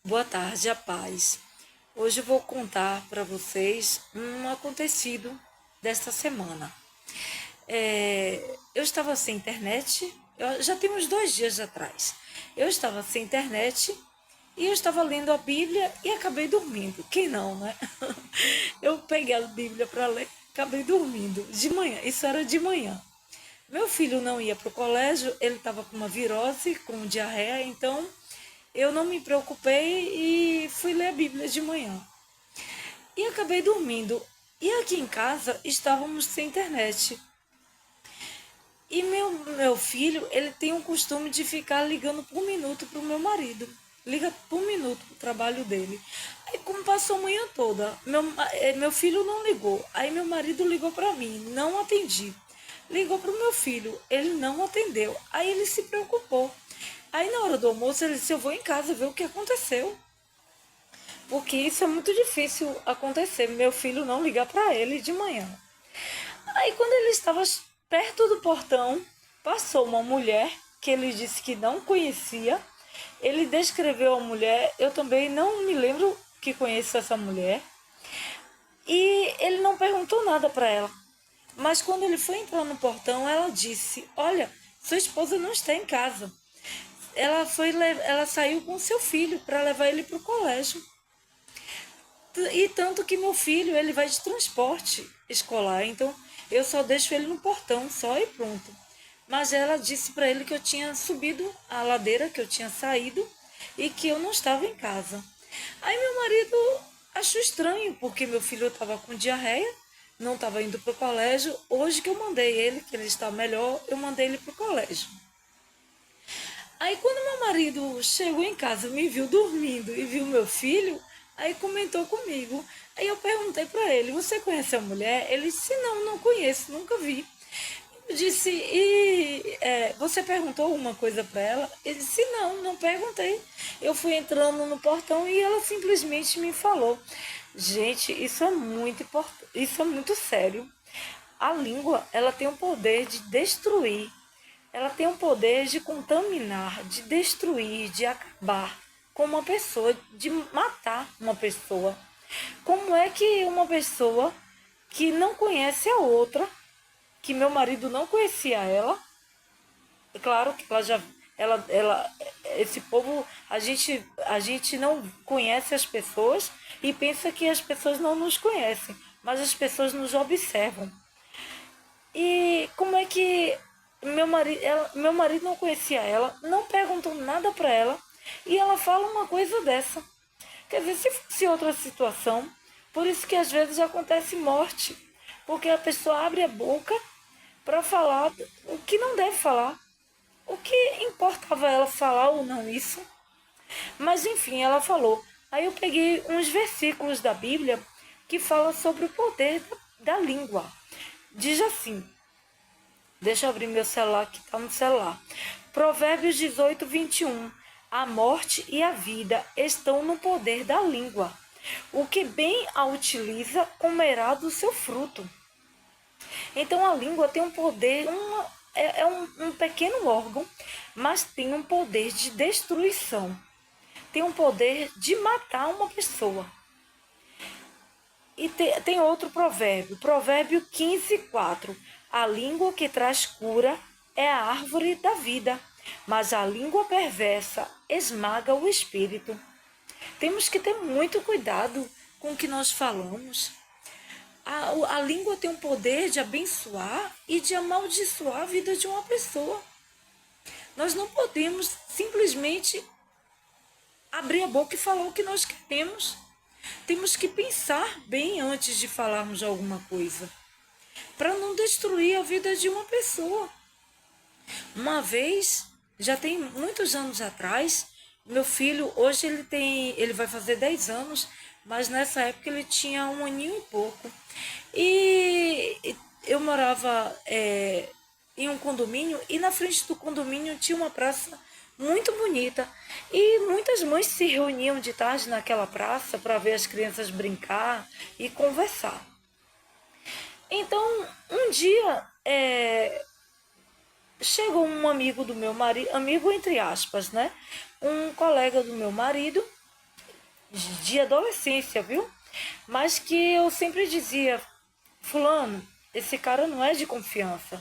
Boa tarde, a paz. Hoje eu vou contar para vocês um acontecido desta semana. Eu estava sem internet, já tem uns 2 dias atrás. Eu estava sem internet e eu estava lendo a Bíblia e acabei dormindo. Quem não, né? Eu peguei a Bíblia para ler, acabei dormindo. De manhã, isso era de manhã. Meu filho não ia para o colégio, ele estava com uma virose, com diarreia, então eu não me preocupei e fui ler a Bíblia de manhã. E acabei dormindo. E aqui em casa estávamos sem internet. E meu filho, ele tem o costume de ficar ligando por minuto para o meu marido. Liga por minuto para o trabalho dele. Aí como passou a manhã toda, meu filho não ligou. Aí meu marido ligou para mim, não atendi. Ligou para o meu filho, ele não atendeu. Aí ele se preocupou. Aí na hora do almoço ele disse, eu vou em casa ver o que aconteceu. Porque isso é muito difícil acontecer, meu filho não ligar para ele de manhã. Aí quando ele estava perto do portão, passou uma mulher que ele disse que não conhecia. Ele descreveu a mulher, eu também não me lembro que conheço essa mulher. E ele não perguntou nada para ela. Mas quando ele foi entrar no portão, ela disse: "Olha, sua esposa não está em casa. Ela saiu com seu filho para levar ele para o colégio. E tanto que meu filho, ele vai de transporte escolar, então eu só deixo ele no portão, só e pronto." Mas ela disse para ele que eu tinha subido a ladeira, que eu tinha saído e que eu não estava em casa. Aí meu marido achou estranho, porque meu filho estava com diarreia, não estava indo para o colégio. Hoje que eu mandei ele, que ele está melhor, eu mandei ele para o colégio. Aí quando meu marido chegou em casa, me viu dormindo e viu meu filho, aí comentou comigo. Aí eu perguntei para ele, você conhece a mulher? Ele disse, não, não conheço, nunca vi. Eu disse, você perguntou alguma coisa para ela? Ele disse, não, não perguntei. Eu fui entrando no portão e ela simplesmente me falou. Gente, isso é muito importante, isso é muito sério. A língua, ela tem o poder de destruir, ela tem o poder de contaminar, de destruir, de acabar com uma pessoa, de matar uma pessoa. Como é que uma pessoa que não conhece a outra, que meu marido não conhecia ela, é claro que ela já, esse povo, a gente não conhece as pessoas e pensa que as pessoas não nos conhecem, mas as pessoas nos observam. E como é que meu marido não conhecia ela, não perguntou nada para ela e ela fala uma coisa dessa? Quer dizer, se fosse outra situação, por isso que às vezes acontece morte, porque a pessoa abre a boca para falar o que não deve falar. O que importava ela falar ou não isso? Mas enfim, ela falou. Aí eu peguei uns versículos da Bíblia que falam sobre o poder da língua. Diz assim, deixa eu abrir meu celular que está no celular. Provérbios 18, 21. A morte e a vida estão no poder da língua. O que bem a utiliza comerá do seu fruto. Então a língua tem um poder, um pequeno órgão, mas tem um poder de destruição. Tem um poder de matar uma pessoa. E tem outro provérbio, provérbio 15, 4. A língua que traz cura é a árvore da vida, mas a língua perversa esmaga o espírito. Temos que ter muito cuidado com o que nós falamos. A língua tem o poder de abençoar e de amaldiçoar a vida de uma pessoa. Nós não podemos simplesmente abrir a boca e falar o que nós queremos. Temos que pensar bem antes de falarmos alguma coisa, para não destruir a vida de uma pessoa. Uma vez, já tem muitos anos atrás, meu filho, hoje ele vai fazer 10 anos, mas nessa época ele tinha 1 aninho e pouco. E eu morava em um condomínio e na frente do condomínio tinha uma praça muito bonita. E muitas mães se reuniam de tarde naquela praça para ver as crianças brincar e conversar. Então, um dia, chegou um amigo do meu marido, amigo entre aspas, né? Um colega do meu marido, de adolescência, viu? Mas que eu sempre dizia, fulano, esse cara não é de confiança.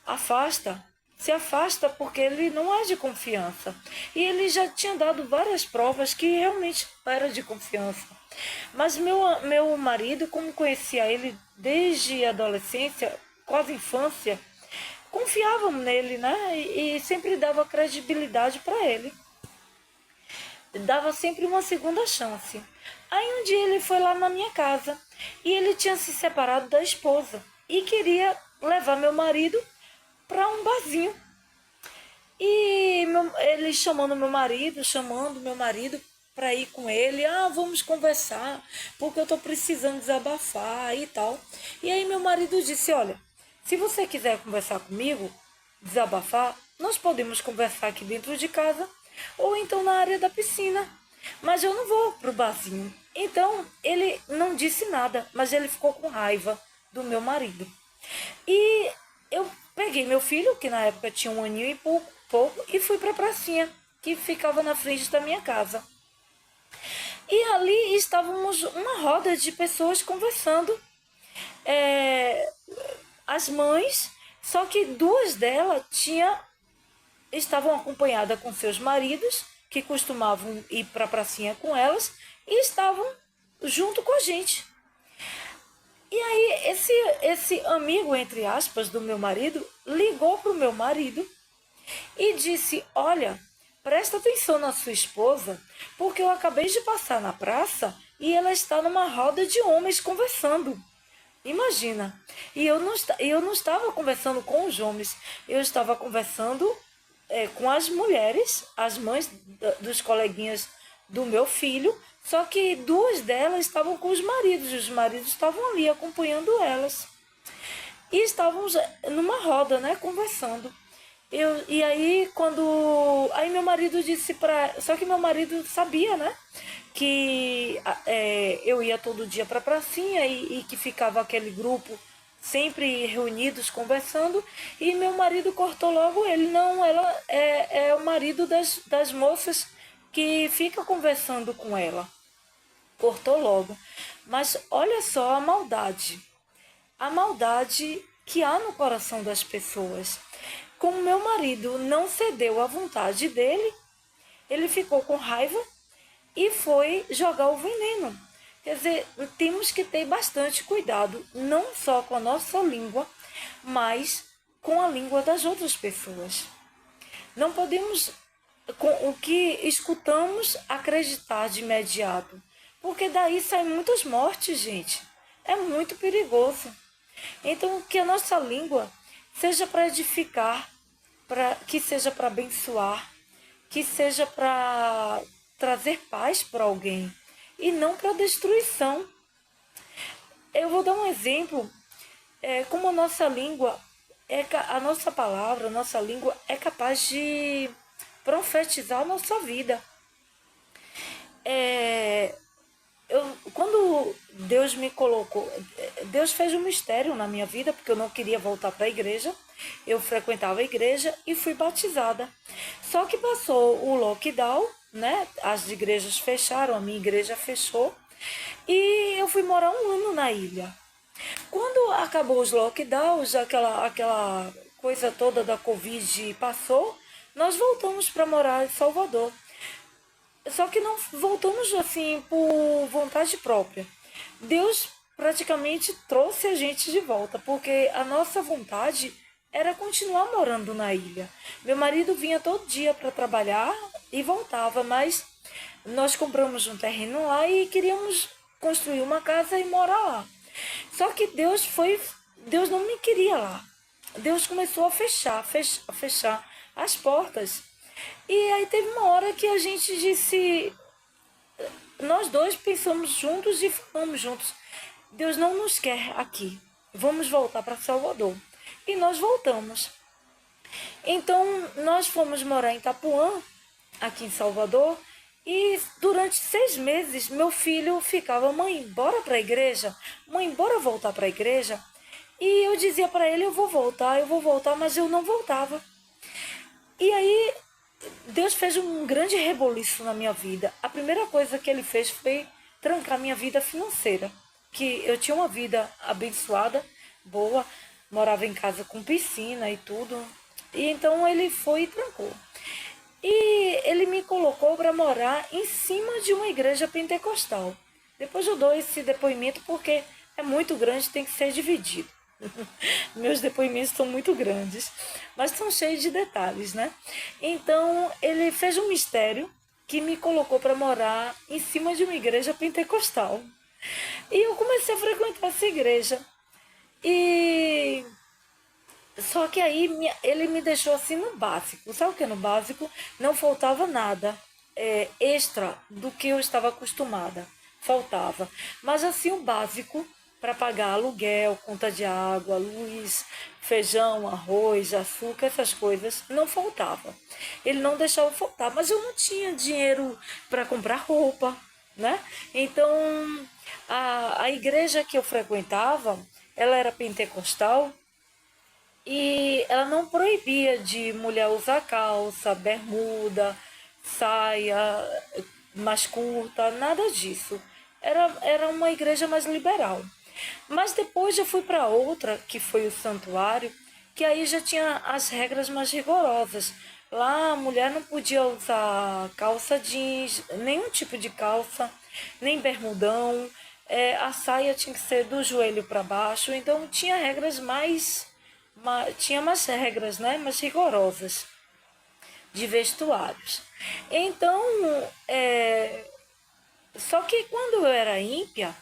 Afasta, se afasta porque ele não é de confiança. E ele já tinha dado várias provas que realmente não era de confiança. Mas meu marido, como conhecia ele desde a adolescência, quase infância, confiavam nele, né? E sempre dava credibilidade para ele. Dava sempre uma segunda chance. Aí um dia ele foi lá na minha casa e ele tinha se separado da esposa e queria levar meu marido para um barzinho. E ele chamando meu marido para ir com ele. Ah, vamos conversar, porque eu tô precisando desabafar e tal. E aí meu marido disse, olha, se você quiser conversar comigo, desabafar, nós podemos conversar aqui dentro de casa ou então na área da piscina. Mas eu não vou pro barzinho. Então ele não disse nada, mas ele ficou com raiva do meu marido. E eu peguei meu filho, que na época tinha um aninho e pouco, e fui para a pracinha, que ficava na frente da minha casa. E ali estávamos uma roda de pessoas conversando. É, as mães, só que duas delas estavam acompanhadas com seus maridos, que costumavam ir para a pracinha com elas, e estavam junto com a gente. E aí esse amigo, entre aspas, do meu marido, ligou pro meu marido e disse, olha, presta atenção na sua esposa, porque eu acabei de passar na praça e ela está numa roda de homens conversando. Imagina. E eu não estava conversando com os homens, eu estava conversando com as mulheres, as mães dos coleguinhas do meu filho, só que duas delas estavam com os maridos estavam ali acompanhando elas. E estávamos numa roda, né, conversando. E aí, Aí meu marido disse pra. Só que meu marido sabia, né? Que eu ia todo dia pra pracinha e que ficava aquele grupo sempre reunidos conversando. E meu marido cortou logo ele. Não, ela é o marido das moças que fica conversando com ela. Cortou logo. Mas olha só a maldade. A maldade que há no coração das pessoas. Como meu marido não cedeu à vontade dele, ele ficou com raiva e foi jogar o veneno. Quer dizer, temos que ter bastante cuidado, não só com a nossa língua, mas com a língua das outras pessoas. Não podemos, com o que escutamos, acreditar de imediato, porque daí saem muitas mortes, gente. É muito perigoso. Então, que a nossa língua seja para edificar, que seja para abençoar, que seja para trazer paz para alguém e não para destruição. Eu vou dar um exemplo, como a nossa língua, a nossa palavra, a nossa língua é capaz de profetizar a nossa vida. Quando Deus me colocou, Deus fez um mistério na minha vida, porque eu não queria voltar para a igreja. Eu frequentava a igreja e fui batizada. Só que passou o lockdown, né? As igrejas fecharam, a minha igreja fechou. E eu fui morar um ano na ilha. Quando acabou os lockdowns, aquela coisa toda da Covid passou, nós voltamos para morar em Salvador. Só que não voltamos assim por vontade própria. Deus praticamente trouxe a gente de volta, porque a nossa vontade era continuar morando na ilha. Meu marido vinha todo dia para trabalhar e voltava, mas nós compramos um terreno lá e queríamos construir uma casa e morar lá. Só que Deus não me queria lá. Deus começou a fechar as portas. E aí teve uma hora que a gente disse, nós dois pensamos juntos e falamos juntos, Deus não nos quer aqui, vamos voltar para Salvador. E nós voltamos. Então nós fomos morar em Itapuã, aqui em Salvador, e durante 6 meses meu filho ficava, mãe, bora para a igreja, mãe, bora voltar para a igreja. E eu dizia para ele, eu vou voltar, mas eu não voltava. E aí Deus fez um grande reboliço na minha vida. A primeira coisa que ele fez foi trancar minha vida financeira. Que eu tinha uma vida abençoada, boa, morava em casa com piscina e tudo. E então ele foi e trancou. E ele me colocou para morar em cima de uma igreja pentecostal. Depois eu dou esse depoimento porque é muito grande, tem que ser dividido. Meus depoimentos são muito grandes, mas são cheios de detalhes, né? Então, ele fez um mistério que me colocou para morar em cima de uma igreja pentecostal. E eu comecei a frequentar essa igreja. E só que aí ele me deixou assim no básico. Sabe o que é no básico? Não faltava nada extra do que eu estava acostumada. Faltava. Mas assim o básico para pagar aluguel, conta de água, luz, feijão, arroz, açúcar, essas coisas, não faltava. Ele não deixava faltar, mas eu não tinha dinheiro para comprar roupa, né? Então, a igreja que eu frequentava, ela era pentecostal, e ela não proibia de mulher usar calça, bermuda, saia mais curta, nada disso. Era uma igreja mais liberal. Mas depois eu fui para outra, que foi o santuário, que aí já tinha as regras mais rigorosas. Lá a mulher não podia usar calça jeans, nenhum tipo de calça, nem bermudão. A saia tinha que ser do joelho para baixo, então tinha regras tinha mais regras, né, mais rigorosas de vestuários. Então, só que quando eu era ímpia,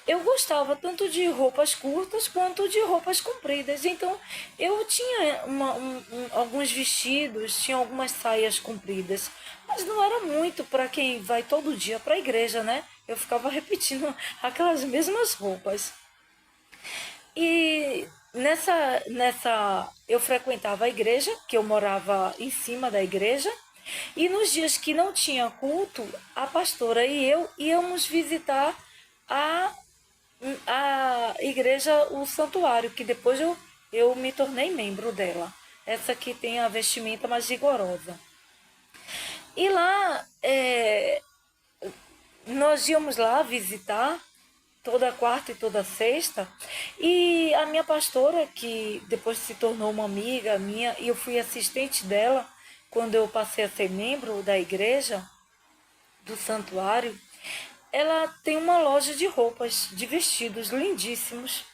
eu gostava tanto de roupas curtas quanto de roupas compridas. Então, eu tinha alguns vestidos, tinha algumas saias compridas, mas não era muito para quem vai todo dia para a igreja, né? Eu ficava repetindo aquelas mesmas roupas. E nessa eu frequentava a igreja, que eu morava em cima da igreja, e nos dias que não tinha culto, a pastora e eu íamos visitar a, a igreja, o santuário, que depois eu me tornei membro dela. Essa que tem a vestimenta mais rigorosa. E lá nós íamos lá visitar toda quarta e toda sexta. E a minha pastora, que depois se tornou uma amiga minha, e eu fui assistente dela quando eu passei a ser membro da igreja, do santuário, ela tem uma loja de roupas, de vestidos lindíssimos.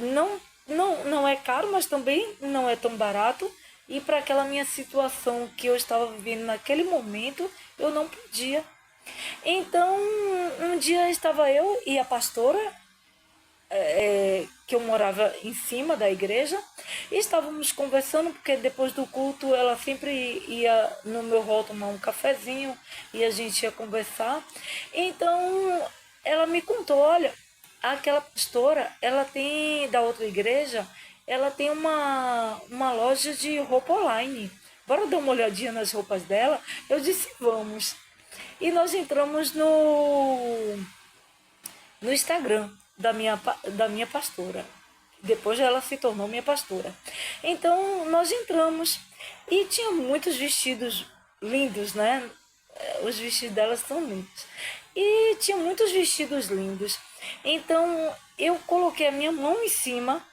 Não é caro, mas também não é tão barato. E para aquela minha situação que eu estava vivendo naquele momento, eu não podia. Então, um dia estava eu e a pastora, que eu morava em cima da igreja, e estávamos conversando, porque depois do culto ela sempre ia no meu hall tomar um cafezinho e a gente ia conversar. Então, ela me contou, olha, aquela pastora, ela tem, da outra igreja, ela tem uma loja de roupa online. Bora dar uma olhadinha nas roupas dela? Eu disse, vamos. E nós entramos no Instagram da minha pastora. Depois ela se tornou minha pastora. Então nós entramos e tinha muitos vestidos lindos, né? Os vestidos dela são lindos. E tinha muitos vestidos lindos. Então eu coloquei a minha mão em cima,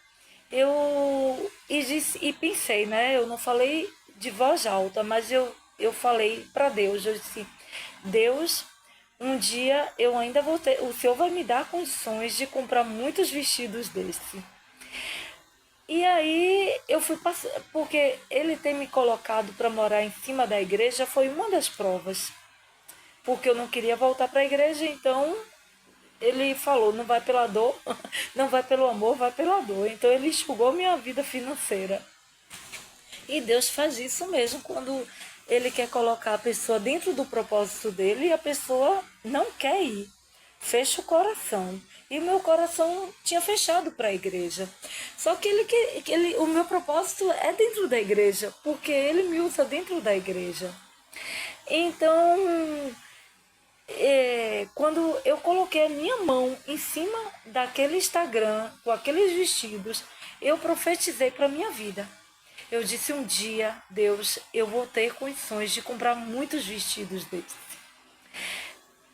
e pensei, né? Eu não falei de voz alta, mas eu falei para Deus. Eu disse, Deus, um dia eu ainda vou ter, o Senhor vai me dar condições de comprar muitos vestidos desse. E aí eu fui passar, porque ele ter me colocado para morar em cima da igreja foi uma das provas. Porque eu não queria voltar para a igreja, então ele falou, não vai pela dor, não vai pelo amor, vai pela dor. Então ele enxugou minha vida financeira. E Deus faz isso mesmo quando ele quer colocar a pessoa dentro do propósito dele e a pessoa não quer ir. Fecha o coração. E o meu coração tinha fechado para a igreja. Só que o meu propósito é dentro da igreja, porque ele me usa dentro da igreja. Então, quando eu coloquei a minha mão em cima daquele Instagram, com aqueles vestidos, eu profetizei para a minha vida. Eu disse um dia, Deus, eu vou ter condições de comprar muitos vestidos desses.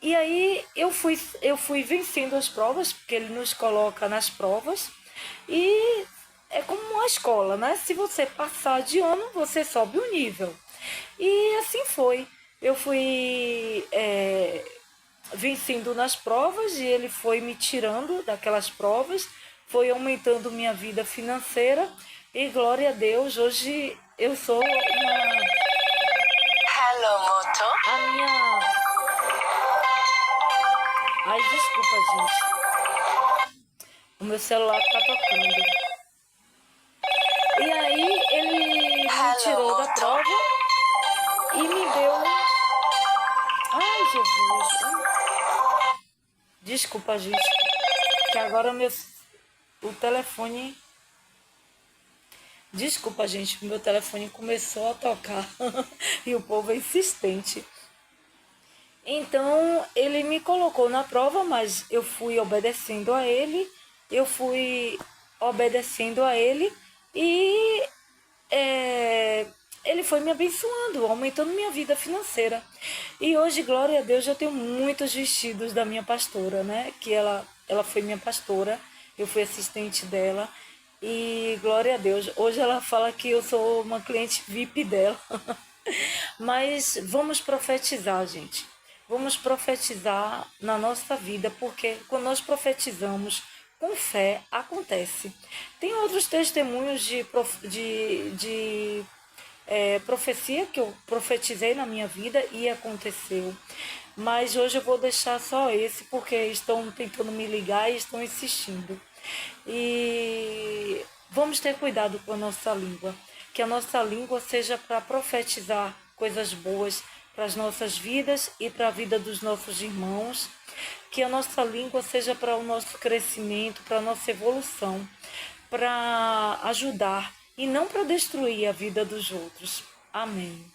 E aí eu fui vencendo as provas, porque ele nos coloca nas provas. E é como uma escola, né? Se você passar de ano, você sobe o nível. E assim foi. Eu fui vencendo nas provas e ele foi me tirando daquelas provas, foi aumentando minha vida financeira e glória a Deus, hoje eu sou uma... Hello, Moto. A minha... Ai, desculpa, gente. O meu celular tá tocando. E aí ele me tirou da prova e me deu... Ai, Jesus. Desculpa, gente. Que agora o telefone... Desculpa, gente, meu telefone começou a tocar e o povo é insistente. Então, ele me colocou na prova, mas eu fui obedecendo a ele, e ele foi me abençoando, aumentando minha vida financeira. E hoje, glória a Deus, eu tenho muitos vestidos da minha pastora, né? Que ela foi minha pastora, eu fui assistente dela. E glória a Deus, hoje ela fala que eu sou uma cliente VIP dela. Mas vamos profetizar, gente. Vamos profetizar na nossa vida, porque quando nós profetizamos com fé, acontece. Tem outros testemunhos de profecia que eu profetizei na minha vida e aconteceu. Mas hoje eu vou deixar só esse, porque estão tentando me ligar e estão insistindo. E vamos ter cuidado com a nossa língua, que a nossa língua seja para profetizar coisas boas para as nossas vidas e para a vida dos nossos irmãos, que a nossa língua seja para o nosso crescimento, para a nossa evolução, para ajudar e não para destruir a vida dos outros. Amém.